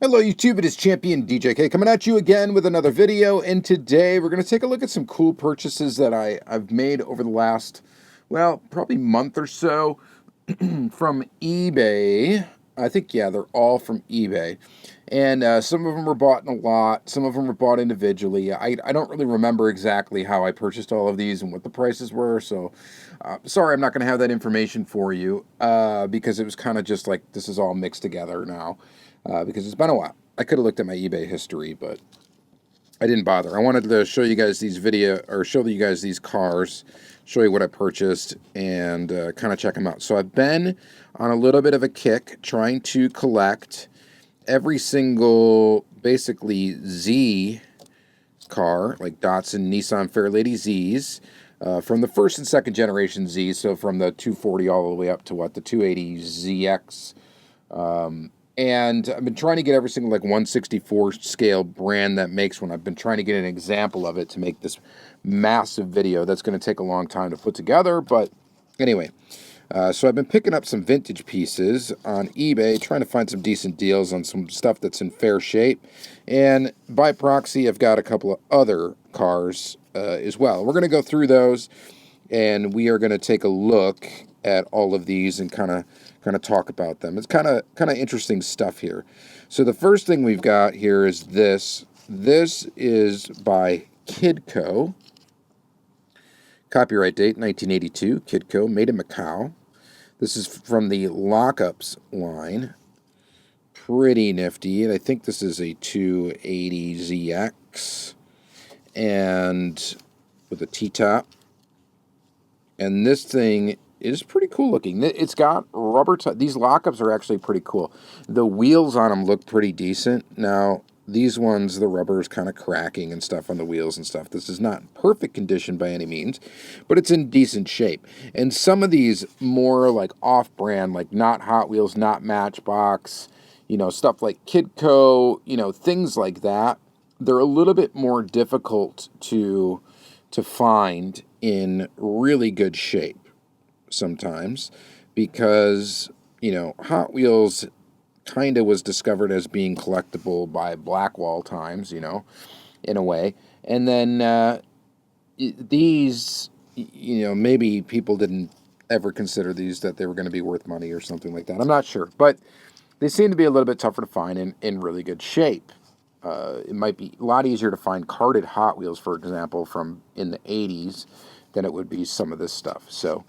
Hello YouTube, it is ChampionDJK coming at you again with another video, and today we're going to take a look at some cool purchases that I've made over the last, well, probably month or so from eBay. I think, yeah, they're all from eBay. And some of them were bought in a lot, some of them were bought individually. I don't really remember exactly how I purchased all of these and what the prices were, so sorry I'm not going to have that information for you because it was kind of just like this is all mixed together now. Because it's been a while. I could have looked at my eBay history, but I didn't bother. I wanted to show you guys show you guys these cars, show you what I purchased, and kind of check them out. So I've been on a little bit of a kick trying to collect every single, basically, Z car, like Datsun, Nissan, Fairlady Zs, from the first and second generation Z, so from the 240 all the way up to what, the 280 ZX. And I've been trying to get every single like 1/64 scale brand that makes one. I've been trying to get an example of it to make this massive video that's going to take a long time to put together. But anyway, so I've been picking up some vintage pieces on eBay, trying to find some decent deals on some stuff that's in fair shape. And by proxy, I've got a couple of other cars as well. We're going to go through those, and we are going to take a look at all of these and kind of talk about them. It's kind of interesting stuff here. So the first thing we've got here is this. This is by KidCo. Copyright date 1982. KidCo, made in Macau. This is from the Lockups line. Pretty nifty. And I think this is a 280ZX and with a T-top. And this thing is pretty cool looking. It's got rubber. These lockups are actually pretty cool. The wheels on them look pretty decent. Now, these ones, the rubber is kind of cracking and stuff on the wheels and stuff. This is not in perfect condition by any means, but it's in decent shape. And some of these more like off-brand, like not Hot Wheels, not Matchbox, stuff like KidCo, things like that, they're a little bit more difficult to find in really good shape sometimes, because Hot Wheels kind of was discovered as being collectible by Blackwall times, in a way, and then these, maybe people didn't ever consider these that they were going to be worth money or something like that. I'm not sure, but they seem to be a little bit tougher to find in really good shape. It might be a lot easier to find carded Hot Wheels, for example, from in the 80s than it would be some of this stuff. So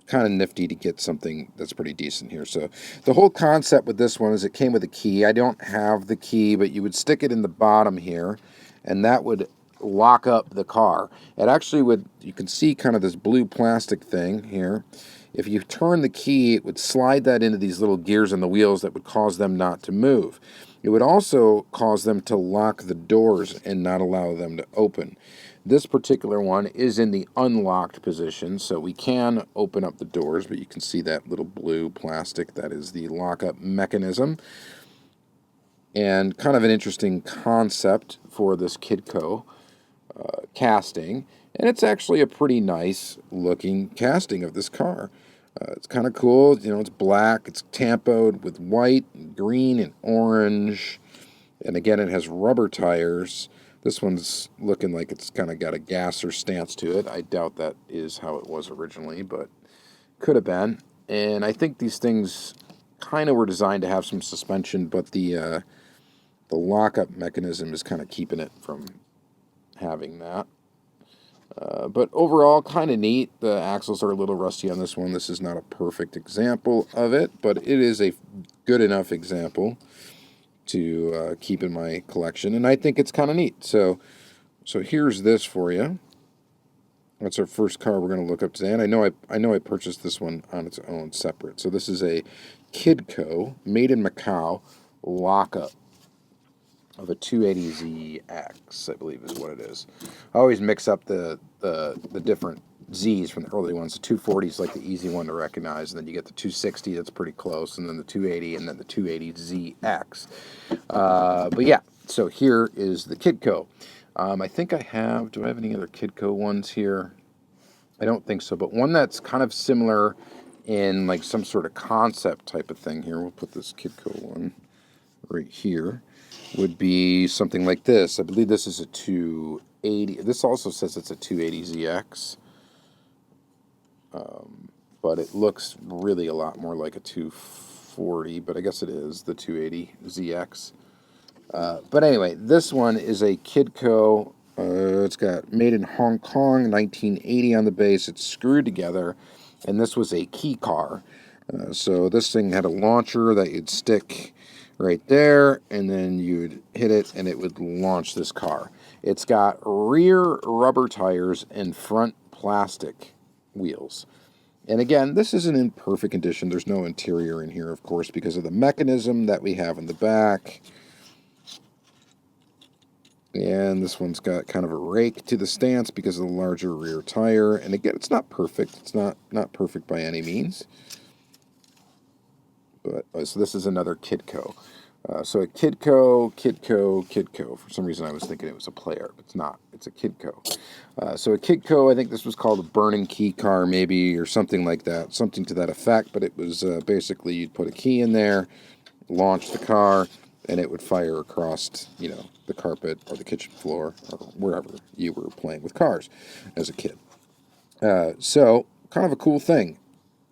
kind of nifty to get something that's pretty decent here. So the whole concept with this one is it came with a key. I don't have the key, but you would stick it in the bottom here, and that would lock up the car. It actually would, you can see kind of this blue plastic thing here. If you turn the key, it would slide that into these little gears on the wheels that would cause them not to move. It would also cause them to lock the doors and not allow them to open. This particular one is in the unlocked position, so we can open up the doors, but you can see that little blue plastic. That is the lockup mechanism. And kind of an interesting concept for this KidCo casting. And it's actually a pretty nice looking casting of this car. It's kind of cool. It's black. It's tampoed with white, and green, and orange. And again, it has rubber tires. This one's looking like it's kind of got a gasser stance to it. I doubt that is how it was originally, but could have been. And I think these things kind of were designed to have some suspension, but the lockup mechanism is kind of keeping it from having that. But overall, kind of neat. The axles are a little rusty on this one. This is not a perfect example of it, but it is a good enough example to keep in my collection, and I think it's kind of neat. So here's this for you. That's our first car we're going to look up today, and I know I purchased this one on its own separate. So this is a KidCo, made in Macau, lockup of a 280ZX, I believe is what it is. I always mix up the different Z's from the early ones. The 240 is like the easy one to recognize, and then you get the 260 that's pretty close, and then the 280, and then the 280ZX. But yeah, so here is the KidCo. I think do I have any other KidCo ones here? I don't think so, but one that's kind of similar in like some sort of concept type of thing here, we'll put this KidCo one right here, would be something like this. I believe this is a 280. This also says it's a 280ZX, but it looks really a lot more like a 240, but I guess it is the 280ZX. But anyway, this one is a KidCo. It's got made in Hong Kong, 1980 on the base. It's screwed together, and this was a key car. So this thing had a launcher that you'd stick right there, and then you'd hit it, and it would launch this car. It's got rear rubber tires and front plastic wheels. And again, this isn't in perfect condition. There's no interior in here, of course, because of the mechanism that we have in the back. And this one's got kind of a rake to the stance because of the larger rear tire. And again, it's not perfect. It's not perfect by any means. But so this is another KidCo. So a KidCo. For some reason, I was thinking it was a player. It's not. It's a KidCo. So a KidCo, I think this was called a burning key car, maybe, or something like that. Something to that effect. But it was basically you'd put a key in there, launch the car, and it would fire across, the carpet or the kitchen floor or wherever you were playing with cars as a kid. So kind of a cool thing,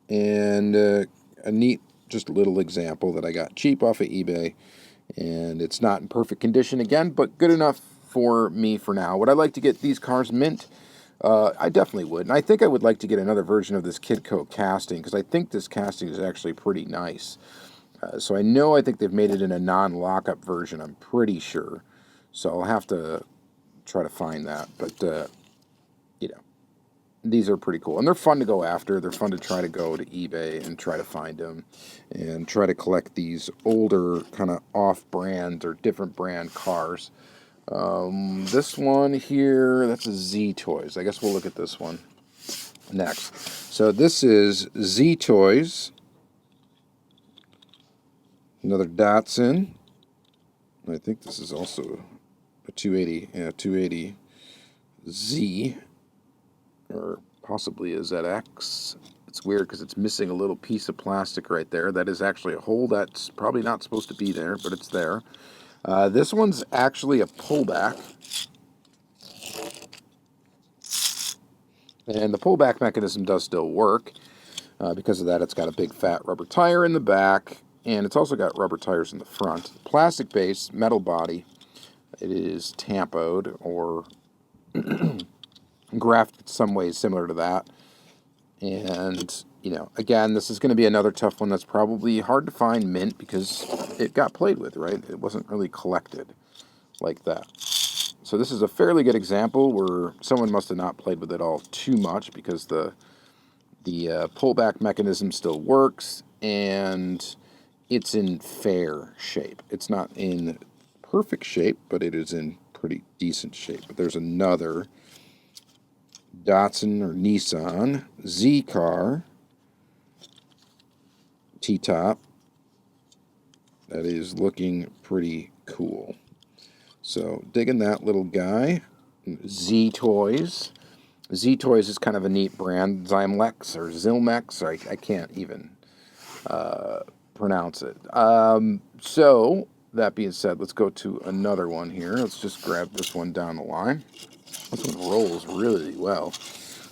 and a neat, just a little example that I got cheap off of eBay, and it's not in perfect condition again, but good enough for me for now. Would I like to get these cars mint? I definitely would, and I think I would like to get another version of this KidCo casting, because I think this casting is actually pretty nice. So I think they've made it in a non-lockup version, I'm pretty sure. So I'll have to try to find that. But, these are pretty cool. And they're fun to go after. They're fun to try to go to eBay and try to find them. And try to collect these older kind of off-brand or different brand cars. This one here, that's a Z Toys. I guess we'll look at this one next. So this is Z Toys. Another Datsun. I think this is also a 280. Yeah, 280Z. Or possibly a ZX. It's weird because it's missing a little piece of plastic right there. That is actually a hole that's probably not supposed to be there, but it's there. This one's actually a pullback. And the pullback mechanism does still work. Because of that, it's got a big fat rubber tire in the back. And it's also got rubber tires in the front. Plastic base, metal body. It is tampoed or grafted some ways similar to that. And, again, this is going to be another tough one that's probably hard to find mint because it got played with, right? It wasn't really collected like that. So this is a fairly good example where someone must have not played with it all too much because the pullback mechanism still works and it's in fair shape. It's not in perfect shape, but it is in pretty decent shape. But there's another Datsun or Nissan Z car T-top that is looking pretty cool. So digging that little guy. Z Toys. Z Toys is kind of a neat brand. Zylmex or Zylmex. I can't even pronounce it. So that being said, let's go to another one here. Let's just grab this one down the line. This one rolls really well.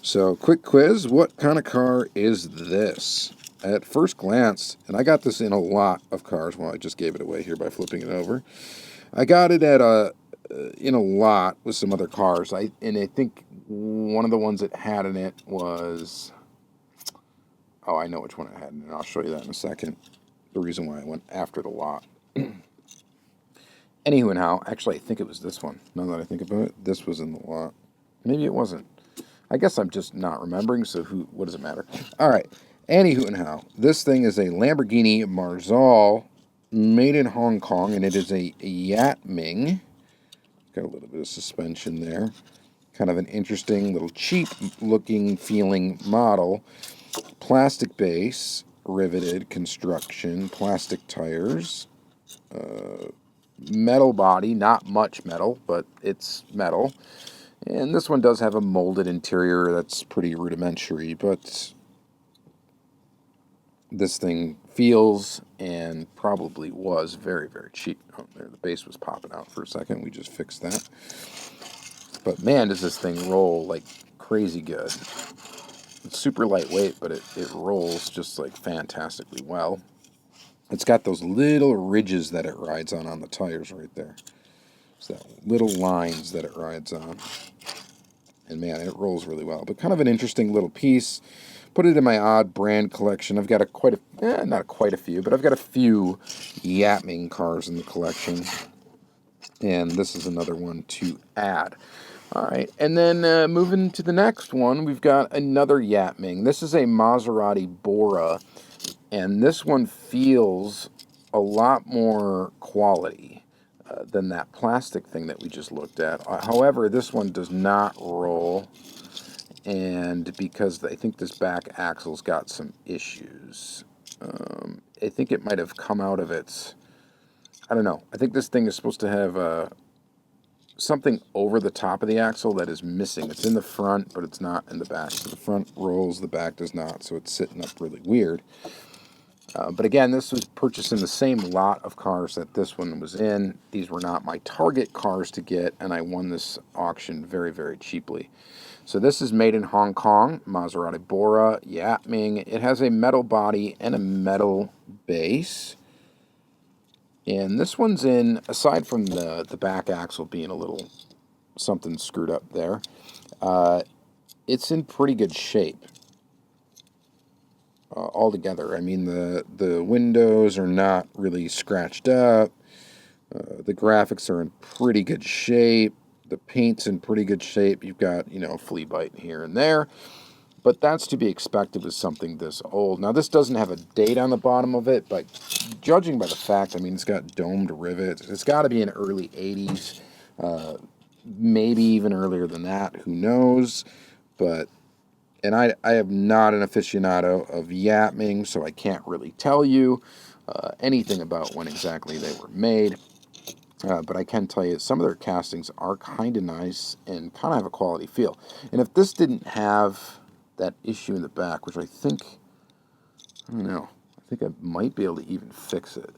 So, quick quiz. What kind of car is this? At first glance, and I got this in a lot of cars. Well, I just gave it away here by flipping it over. I got it at in a lot with some other cars. I think one of the ones it had in it was... Oh, I know which one it had in it. I'll show you that in a second. The reason why I went after the lot. Anywho and how, actually, I think it was this one. Now that I think about it, this was in the lot. Maybe it wasn't. I guess I'm just not remembering, so what does it matter? All right. Anywho and how, this thing is a Lamborghini Marzal made in Hong Kong, and it is a Yatming. Got a little bit of suspension there. Kind of an interesting, little cheap-looking, feeling model. Plastic base, riveted construction, plastic tires, metal body, not much metal, but it's metal. And this one does have a molded interior that's pretty rudimentary, but this thing feels and probably was very, very cheap. Oh, there, the base was popping out for a second. We just fixed that. But man, does this thing roll like crazy good. It's super lightweight, but it rolls just like fantastically well. It's got those little ridges that it rides on the tires right there. It's that little lines that it rides on. And man, it rolls really well. But kind of an interesting little piece. Put it in my odd brand collection. I've got not quite a few, but I've got a few Yatming cars in the collection. And this is another one to add. All right, and then moving to the next one, we've got another Yatming. This is a Maserati Bora, and this one feels a lot more quality than that plastic thing that we just looked at. However, this one does not roll, and because I think this back axle's got some issues. I think it might have come out of its... I don't know. I think this thing is supposed to have something over the top of the axle that is missing. It's in the front, but it's not in the back. So the front rolls, the back does not, so it's sitting up really weird. But again, this was purchased in the same lot of cars that this one was in. These were not my target cars to get, and I won this auction very, very cheaply. So this is made in Hong Kong, Maserati Bora, Yatming. It has a metal body and a metal base. And this one's in, aside from the back axle being a little something screwed up there, it's in pretty good shape altogether. I mean, the windows are not really scratched up. The graphics are in pretty good shape. The paint's in pretty good shape. You've got, a flea bite here and there. But that's to be expected with something this old. Now, this doesn't have a date on the bottom of it, but judging by the fact, I mean, it's got domed rivets. It's got to be in early 80s, maybe even earlier than that. Who knows? And I am not an aficionado of Yatming, so I can't really tell you anything about when exactly they were made. But I can tell you some of their castings are kind of nice and kind of have a quality feel. And if this didn't have that issue in the back, which I think I might be able to even fix it.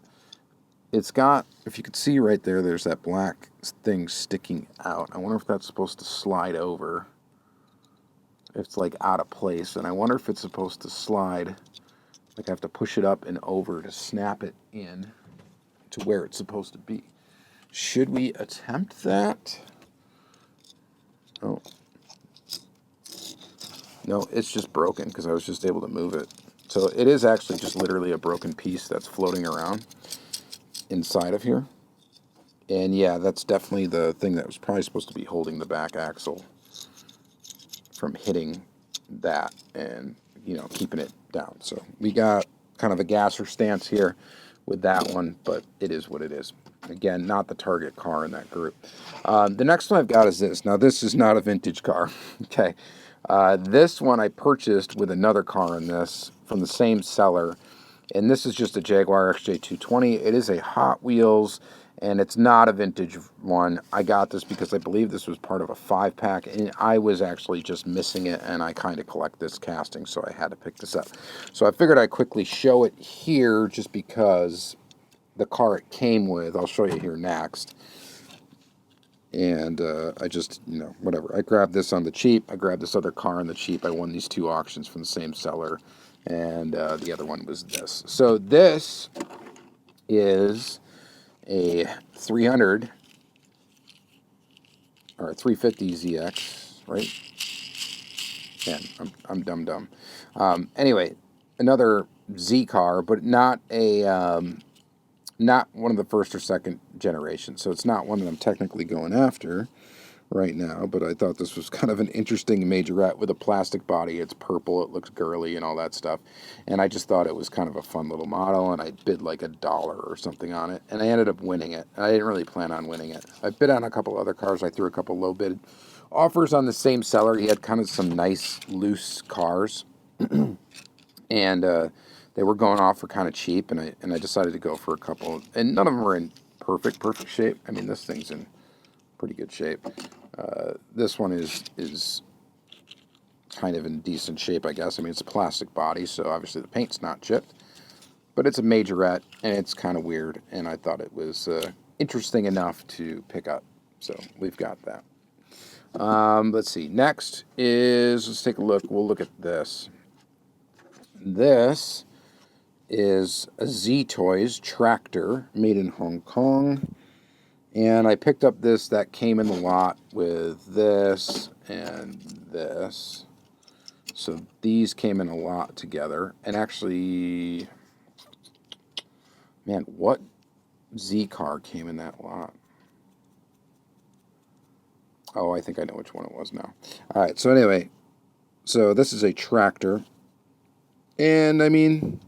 It's got, if you could see right there, there's that black thing sticking out. I wonder if that's supposed to slide over. It's like out of place, and I wonder if it's supposed to slide, like I have to push it up and over to snap it in to where it's supposed to be. Should we attempt that? Oh. No, it's just broken because I was just able to move it. So it is actually just literally a broken piece that's floating around inside of here. And yeah, that's definitely the thing that was probably supposed to be holding the back axle from hitting that and, keeping it down. So we got kind of a gasser stance here with that one, but it is what it is. Again, not the target car in that group. The next one I've got is this. Now, this is not a vintage car. Okay. This one I purchased with another car in this from the same seller, and this is just a Jaguar XJ220. It is a Hot Wheels, and it's not a vintage one. I got this because I believe this was part of a 5-pack, and I was actually just missing it, and I kind of collect this casting, so I had to pick this up. So I figured I'd quickly show it here just because the car it came with, I'll show you here next. And I just, whatever. I grabbed this on the cheap. I grabbed this other car on the cheap. I won these 2 auctions from the same seller. And the other one was this. So this is a 300 or 350 ZX, right? Man, I'm dumb. Anyway, another Z car, but not one of the first or second generation. So it's not one that I'm technically going after right now, but I thought this was kind of an interesting majorette with a plastic body. It's purple, it looks girly and all that stuff. And I just thought it was kind of a fun little model, and I bid like $1 or something on it, and I ended up winning it. I didn't really plan on winning it. I bid on a couple other cars. I threw a couple low bid offers on the same seller. He had kind of some nice loose cars. And they were going off for kind of cheap, and I decided to go for a couple, and none of them were in perfect shape. I mean, this thing's in pretty good shape. This one is kind of in decent shape, I guess. I mean, it's a plastic body, so obviously the paint's not chipped. But it's a majorette, and it's kind of weird, and I thought it was interesting enough to pick up. So we've got that. Let's see. Next is, let's take a look. We'll look at this. This is a Z Toys tractor made in Hong Kong. And I picked up this that came in the lot with this and this. So these came in a lot together. And actually, man, what Z car came in that lot? Oh, I think I know which one it was now. All right, so anyway, so this is a tractor. And, I mean,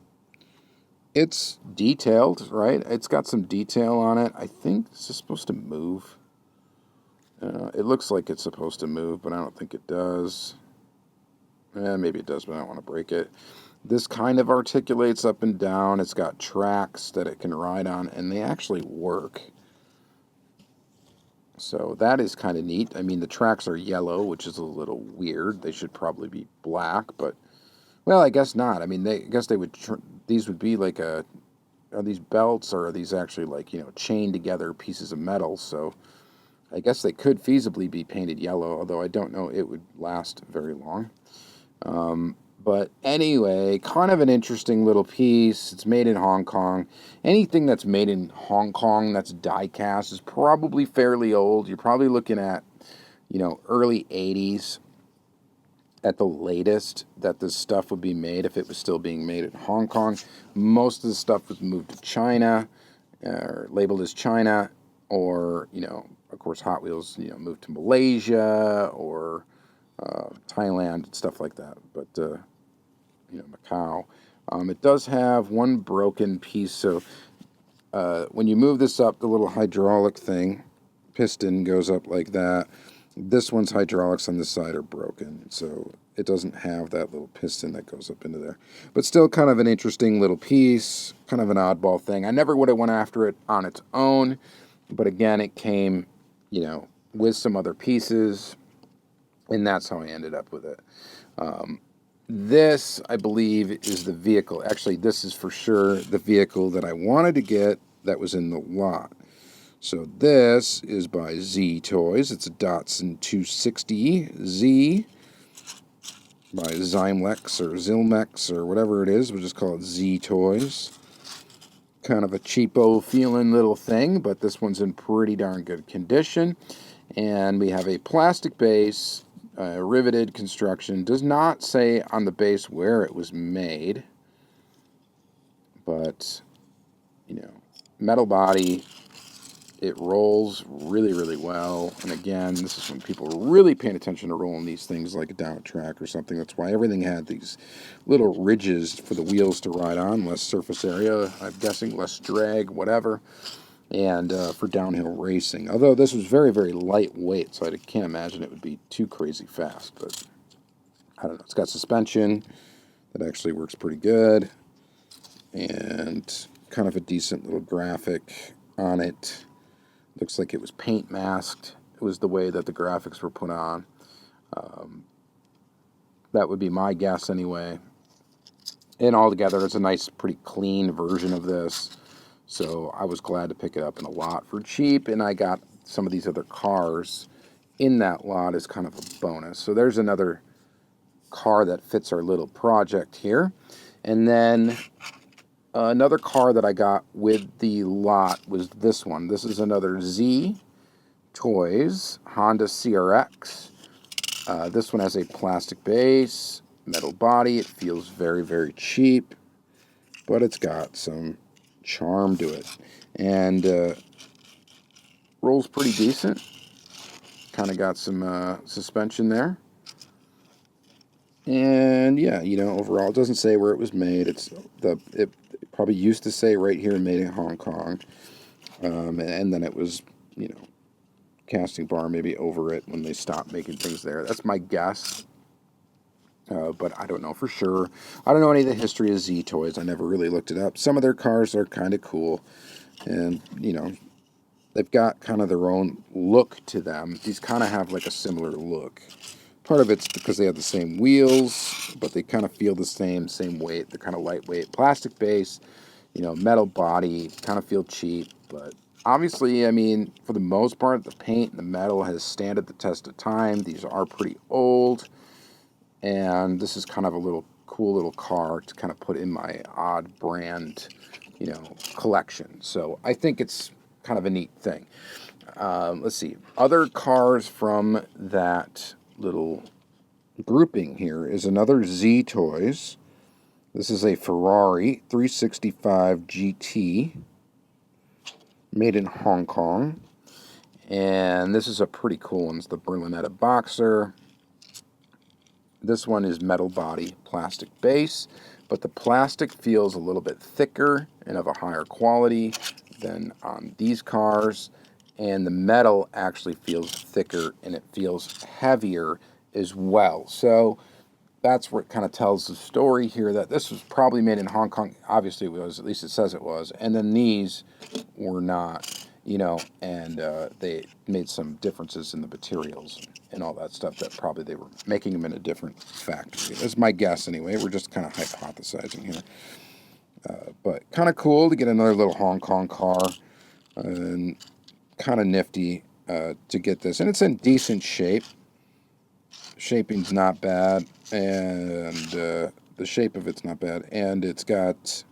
it's detailed, right? It's got some detail on it. I think this is supposed to move. It looks like it's supposed to move, but I don't think it does. Maybe it does, but I don't want to break it. This kind of articulates up and down. It's got tracks that it can ride on, and they actually work. So that is kind of neat. I mean, the tracks are yellow, which is a little weird. They should probably be black, but, well, I guess not. I mean, I guess they would, these would be like are these belts, or are these actually like, chained together pieces of metal? So I guess they could feasibly be painted yellow, although I don't know it would last very long. But anyway, kind of an interesting little piece. It's made in Hong Kong. Anything that's made in Hong Kong that's die-cast is probably fairly old. You're probably looking at, early 80s at the latest that this stuff would be made if it was still being made in Hong Kong. Most of the stuff was moved to China, or labeled as China, or, of course, Hot Wheels, moved to Malaysia or Thailand, stuff like that. But, Macau. It does have one broken piece, so when you move this up, the little hydraulic piston goes up like that. This one's hydraulics on this side are broken, so it doesn't have that little piston that goes up into there. But still kind of an interesting little piece, kind of an oddball thing. I never would have went after it on its own, but again, it came, with some other pieces, and that's how I ended up with it. This, I believe, is the vehicle. Actually, this is for sure the vehicle that I wanted to get that was in the lot. So this is by Z Toys. It's a Datsun 260Z by Zylmex or Zylmex or whatever it is. We'll just call it Z Toys. Kind of a cheapo feeling little thing, but this one's in pretty darn good condition. And we have a plastic base. Riveted construction. Does not say on the base where it was made, but metal body. It rolls really, really well. And again, this is when people are really paying attention to rolling these things like down a track or something. That's why everything had these little ridges for the wheels to ride on, less surface area, I'm guessing, less drag, whatever. And for downhill racing. Although this was very, very lightweight, so I can't imagine it would be too crazy fast. But I don't know. It's got suspension that actually works pretty good. And kind of a decent little graphic on it. Looks like it was paint masked. It was the way that the graphics were put on. That would be my guess anyway. And altogether, it's a nice, pretty clean version of this. So I was glad to pick it up in a lot for cheap, and I got some of these other cars in that lot as kind of a bonus. So there's another car that fits our little project here. And then another car that I got with the lot was this one. This is another Z Toys Honda CRX. This one has a plastic base, metal body. It feels very, very cheap, but it's got some charm to it, and rolls pretty decent. Kind of got some suspension there, and yeah, overall, it doesn't say where it was made. It probably used to say right here, made in Hong Kong, and then it was casting bar maybe over it when they stopped making things there. That's my guess. But I don't know for sure. I don't know any of the history of Z Toys. I never really looked it up. Some of their cars are kind of cool. And, they've got kind of their own look to them. These kind of have like a similar look. Part of it's because they have the same wheels, but they kind of feel the same weight. They're kind of lightweight. Plastic base, metal body, kind of feel cheap. But obviously, I mean, for the most part, the paint and the metal has stand the test of time. These are pretty old. And this is kind of a cool little car to kind of put in my odd brand, collection. So I think it's kind of a neat thing. Let's see. Other cars from that little grouping here is another Z Toys. This is a Ferrari 365 GT made in Hong Kong. And this is a pretty cool one. It's the Berlinetta Boxer. This one is metal body, plastic base, but the plastic feels a little bit thicker and of a higher quality than on these cars. And the metal actually feels thicker and it feels heavier as well. So that's what kind of tells the story here that this was probably made in Hong Kong. Obviously it was, at least it says it was. And then these were not, and they made some differences in the materials and all that stuff that probably they were making them in a different factory. That's my guess anyway. We're just kind of hypothesizing here. But kind of cool to get another little Hong Kong car. And kind of nifty to get this. And it's in decent shape. Shaping's not bad. And the shape of it's not bad. And it's got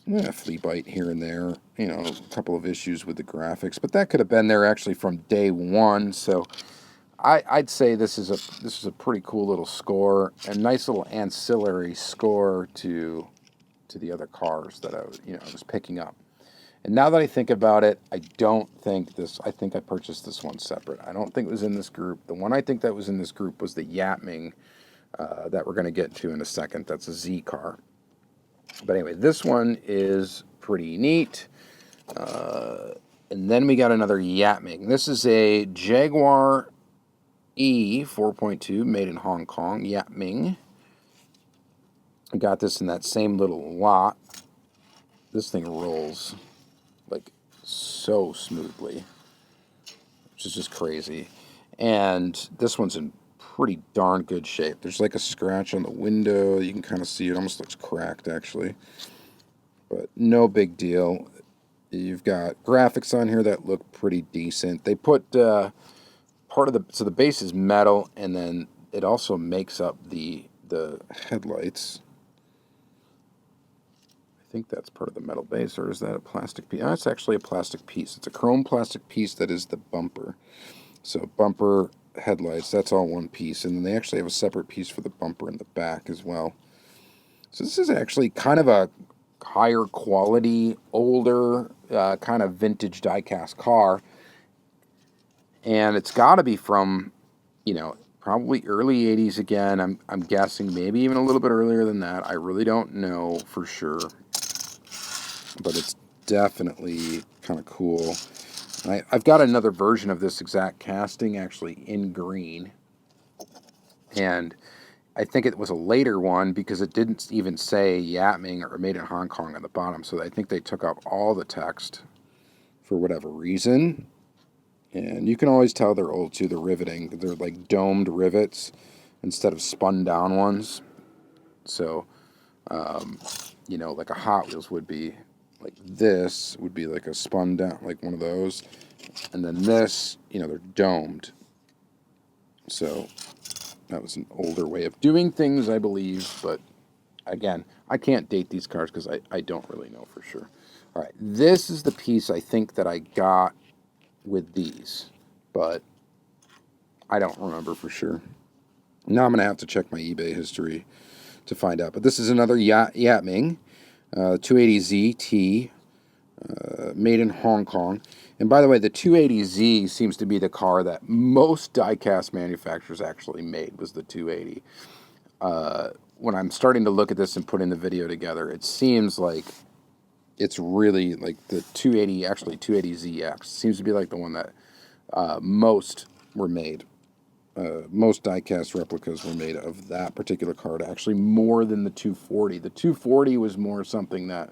a flea bite here and there. A couple of issues with the graphics. But that could have been there actually from day one. So I'd say this is a pretty cool little score. A nice little ancillary score to the other cars that I was picking up. And now that I think about it, I think I purchased this one separate. I don't think it was in this group. The one I think that was in this group was the Yatming that we're going to get to in a second. That's a Z car. But anyway, this one is pretty neat. And then we got another Yatming. This is a Jaguar E 4.2 made in Hong Kong, Yatming. I got this in that same little lot. This thing rolls like so smoothly, which is just crazy. And this one's in pretty darn good shape. There's like a scratch on the window. You can kind of see it. Almost looks cracked actually, but no big deal. You've got graphics on here that look pretty decent. They put so the base is metal, and then it also makes up the headlights. I think that's part of the metal base, or is that a plastic piece? Oh, it's actually a plastic piece. It's a chrome plastic piece that is the bumper. So bumper, headlights, that's all one piece. And then they actually have a separate piece for the bumper in the back as well. So this is actually kind of a higher quality, older, kind of vintage diecast car. And it's got to be from, probably early 80s again. I'm guessing maybe even a little bit earlier than that. I really don't know for sure. But it's definitely kind of cool. I've got another version of this exact casting actually in green. And I think it was a later one because it didn't even say Yatming or made in Hong Kong on the bottom. So I think they took out all the text for whatever reason. And you can always tell they're old too. The riveting, they're like domed rivets instead of spun down ones. So, like a Hot Wheels would be. Like this would be like a spun down, like one of those. And then this, they're domed. So that was an older way of doing things, I believe. But again, I can't date these cars because I don't really know for sure. All right, this is the piece I think that I got with these. But I don't remember for sure. Now I'm going to have to check my eBay history to find out. But this is another Yatming. 280ZT, made in Hong Kong. And by the way, the 280Z seems to be the car that most diecast manufacturers actually made, was the 280. When I'm starting to look at this and putting the video together, it seems like it's really like the 280, actually 280ZX, seems to be like the one that most were made. Most diecast replicas were made of that particular card, actually more than the 240. The 240 was more something that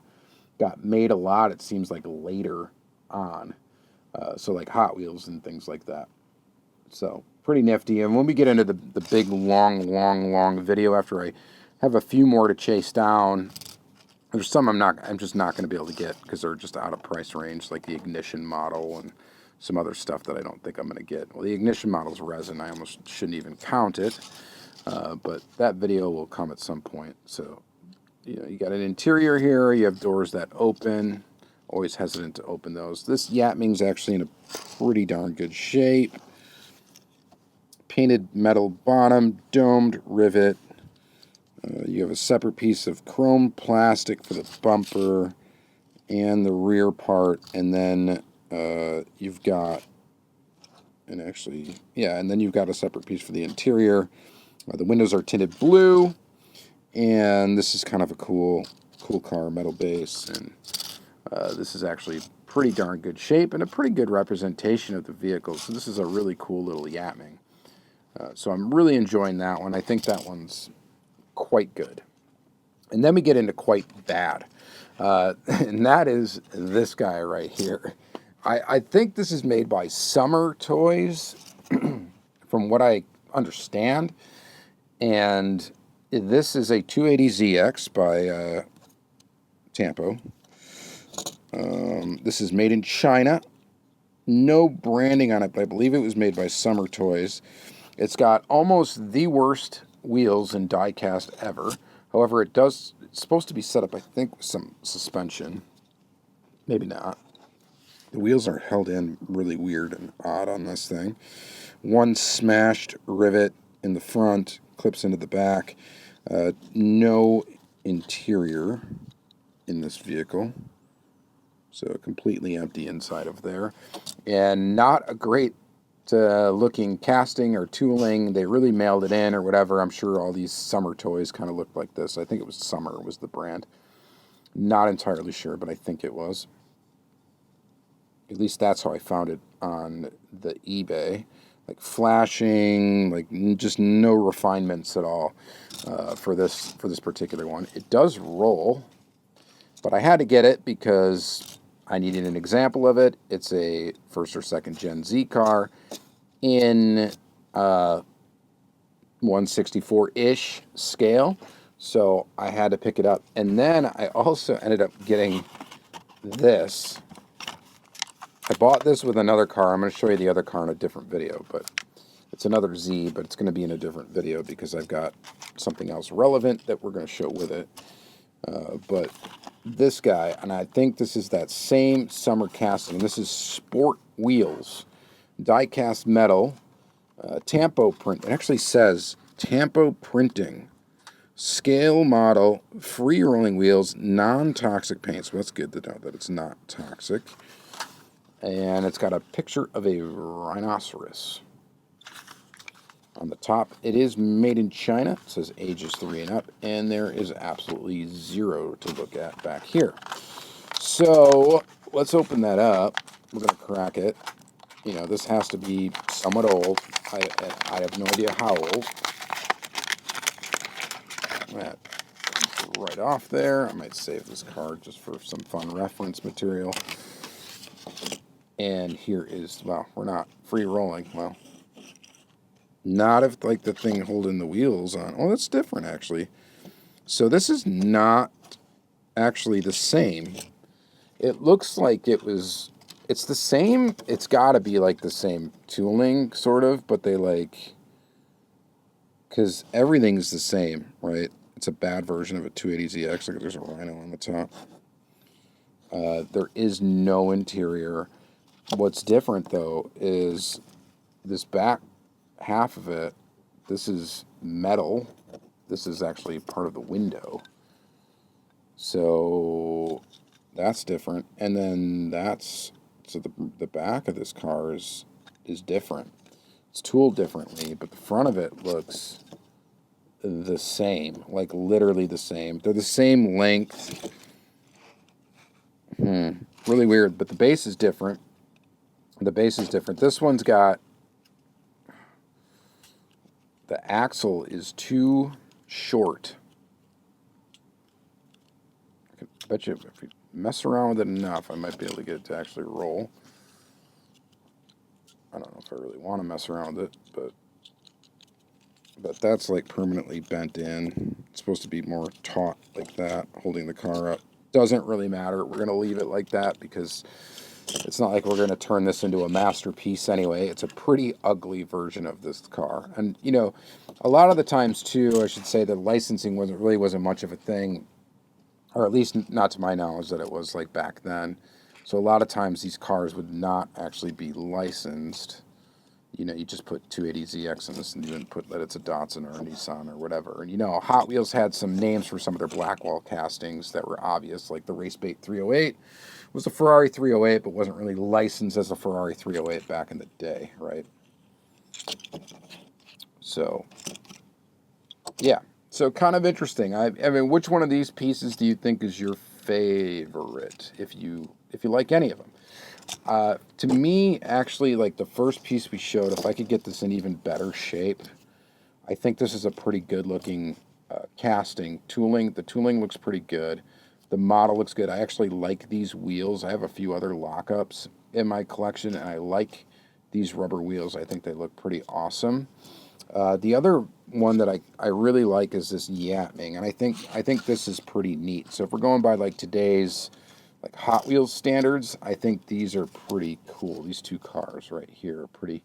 got made a lot, it seems like, later on. So like Hot Wheels and things like that. So pretty nifty. And when we get into the big, long video, after I have a few more to chase down, there's some I'm just not going to be able to get because they're just out of price range, like the ignition model and some other stuff that I don't think I'm going to get. Well, the ignition model's resin. I almost shouldn't even count it, but that video will come at some point. So, you know, you got an interior here. You have doors that open. Always hesitant to open those. This Yatming's actually in a pretty darn good shape. Painted metal bottom, domed rivet. You have a separate piece of chrome plastic for the bumper and the rear part, and then you've got, and then you've got a separate piece for the interior. The windows are tinted blue, and this is kind of a cool car, metal base, and this is actually pretty darn good shape and a pretty good representation of the vehicle. So this is a really cool little Yatming. So I'm really enjoying that one. I think that one's quite good. And then we get into quite bad. And that is this guy right here. I think this is made by Summer Toys, from what I understand. And this is a 280ZX by Tampo. This is made in China. No branding on it, but I believe it was made by Summer Toys. It's got almost the worst wheels in diecast ever. However, it's supposed to be set up, I think, with some suspension. Maybe not. The wheels are held in really weird and odd on this thing. One smashed rivet in the front, clips into the back. No interior in this vehicle. So completely empty inside of there. And not a great looking casting or tooling. They really mailed it in or whatever. I'm sure all these Summer Toys kind of looked like this. I think it was Summer was the brand. Not entirely sure, but I think it was. At least that's how I found it on the eBay. Like flashing, like just no refinements at all for this particular one. It does roll, but I had to get it because I needed an example of it. It's a first or second Gen Z car in 1/64-ish scale, so I had to pick it up. And then I also ended up getting this. I bought this with another car. I'm going to show you the other car in a different video, but it's another Z, but it's going to be in a different video because I've got something else relevant that we're going to show with it. But this guy, and I think this is that same Summer casting. This is Sport Wheels, die-cast metal, Tampo print. It actually says Tampo printing, scale model, free rolling wheels, non-toxic paint. So that's good to know that it's not toxic. And it's got a picture of a rhinoceros on the top. It is made in China. It says ages 3 and up, and there is absolutely zero to look at back here. So let's open that up. We're going to crack it. You know, this has to be somewhat old. I have no idea how old. That right off there. I might save this card just for some fun reference material. And here is, well, we're not free rolling. Well, not if like the thing holding the wheels on. Oh, that's different actually. So this is not actually the same. It looks like it's the same. It's got to be like the same tooling sort of, but they like, because everything's the same, right? It's a bad version of a 280ZX. Look, there's a rhino on the top. There is no interior. What's different though is this back half of it. This is metal. This is actually part of the window. So that's different. And then so the back of this car is different. It's tooled differently, but the front of it looks the same, like literally the same. They're the same length. Really weird, but the base is different. The base is different. This one's got, the axle is too short. I bet you if we mess around with it enough, I might be able to get it to actually roll. I don't know if I really want to mess around with it, but that's like permanently bent in. It's supposed to be more taut like that, holding the car up. Doesn't really matter. We're going to leave it like that because it's not like we're going to turn this into a masterpiece anyway. It's a pretty ugly version of this car. And, you know, a lot of the times, too, I should say that licensing wasn't much of a thing, or at least not to my knowledge that it was like back then. So a lot of times these cars would not actually be licensed. You know, you just put 280ZX in this and you wouldn't put that it's a Datsun or a Nissan or whatever. And, you know, Hot Wheels had some names for some of their Blackwall castings that were obvious, like the Race Bait 308 was a Ferrari 308, but wasn't really licensed as a Ferrari 308 back in the day, right? So, yeah. So kind of interesting. I mean, which one of these pieces do you think is your favorite, if you like any of them? To me, actually, like the first piece we showed, if I could get this in even better shape, I think this is a pretty good looking casting. Tooling, the tooling looks pretty good. The model looks good. I actually like these wheels. I have a few other lockups in my collection, and I like these rubber wheels. I think they look pretty awesome. The other one that I really like is this Yatming, and I think this is pretty neat. So if we're going by like today's like Hot Wheels standards, I think these are pretty cool. These two cars right here are pretty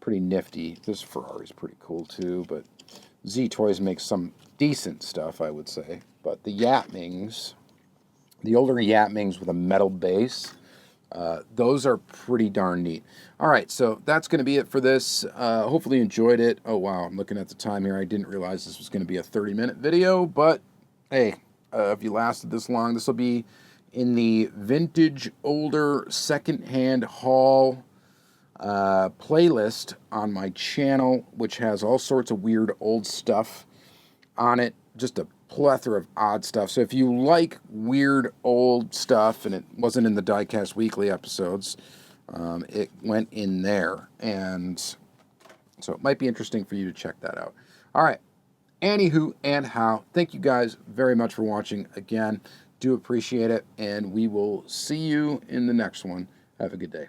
nifty. This Ferrari's pretty cool too, but Z Toys makes some decent stuff, I would say. But the Yatmings, the older Yatmings with a metal base, those are pretty darn neat. All right, so that's going to be it for this. Hopefully you enjoyed it. Oh, wow, I'm looking at the time here. I didn't realize this was going to be a 30-minute video, but hey, if you lasted this long, this will be in the vintage, older, secondhand haul playlist on my channel, which has all sorts of weird old stuff on it. Just a plethora of odd stuff. So if you like weird old stuff, and it wasn't in the Diecast weekly episodes, it went in there, and so it might be interesting for you to check that out. All right. Anywho and how, thank you guys very much for watching again. Do appreciate it, and we will see you in the next one. Have a good day.